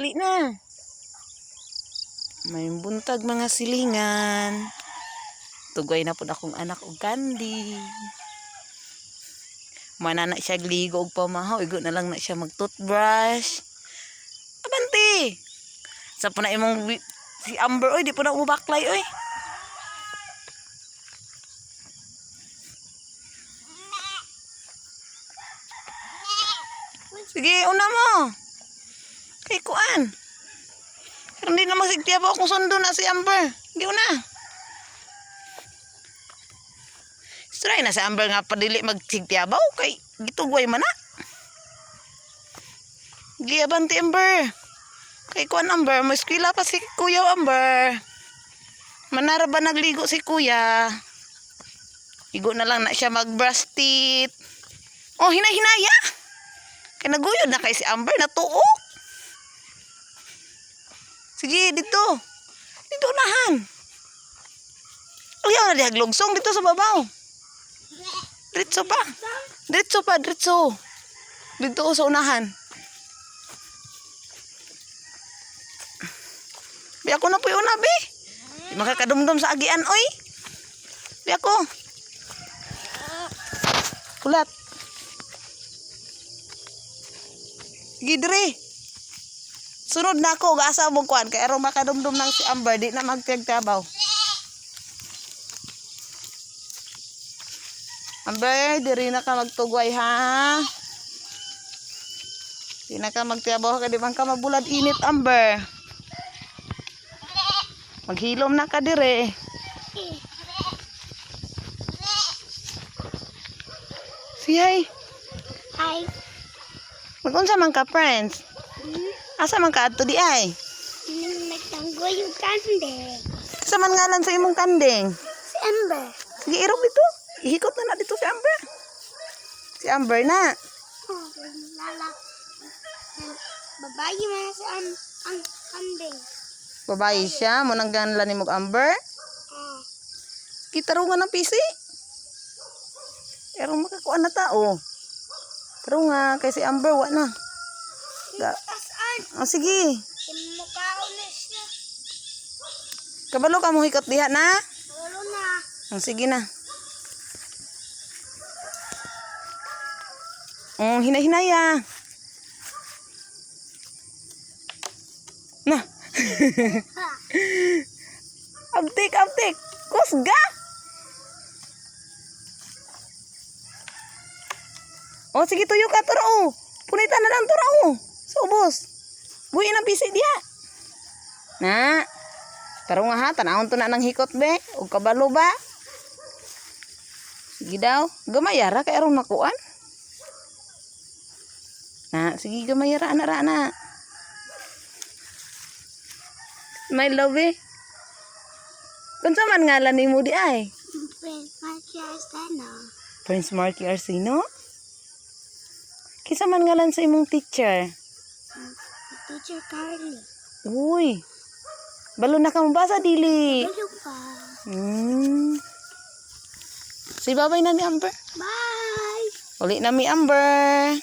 Dali na. May buntag mga silingan. Tugay na po akong anak og candy. Manana siya gligo og pamahaw. Igo na lang na siya mag-toothbrush. Abanti! Sa po na imong si Amber, oy. Di po na umabaklay, oy. Sige, una mo. Kay kuan. Pero hindi na masigtiya po akong sundo na si Amber. Hindi una. Try na si Amber nga padili magsigtiyabaw. Kay gitugway man na. Giabanti Amber. Kay kuan Amber. May eskwela pa si Kuya Amber. Manara ba nagligo si Kuya? Igo na lang na siya mag-brush teeth. Oh, hinay-hinaya. Kaya naguyod na kay si Amber, natuo. Sige, dito. Dito unahan. Ayaw na dihaglogsong dito sa babaw. Diretso pa. Diretso pa, diretso. Dito sa unahan. Bi ako na po yung una, bi. Di makakadumdum sa agian, oy. Bi ako. Kulat. Gidre. Sunod na ako, gaasa mong kuan. Kaya arong makadumdum ng si Amber, di na magtagtabaw. Amber, diri na ka magtugway, ha? Di na ka magtabaw, kaya di man ka mabulad init, Amber. Maghilom na ka dire. Siyay. Hi. Mag-unsa man ka, friends? Asa man ka adto di ay? Nagtanggoy yung kandeng. Asa man ngalan sa imong kandeng? Si Amber. Sige, irog dito. Ihikot na dito si Amber. Si Amber na. Oh, lala. Babae man si ang kandeng. Babae siya. Munang ganla ni mong Amber. Oh. Kitarungan ng pisi. Pero makakuan na tao. Tarunga, kay si Amber, wa na. Tasan. Oh, sige. Mukhaon na siya. Kabalo ka mo hikot diha na? Walo na. Oh, sige na. Oh, hinay-hinaya. Na. Abtik, abtik. Kusga. Oh, sige, tuyo ka, turo. Punitan na lang, turo. Sa ubos. Buhin ang pisi diya. Na. Taro nga ha, tanahon to na ng hikot, be. O kabalo ba? Sige daw. Gamayara, kaya arong nakuan. Na, sige, gamayara, anak-anak. My love, eh. Kunsa man ngalan ni mo di ay? Prince Marky Arsena. Prince Marky Arsino? Kisa man ngalan sa imong teacher? Teacher Carly. Uy. Balo na ka mabasa, dili. Hello pa. Si babay na ni Amber. Bye. Uli na mi Amber.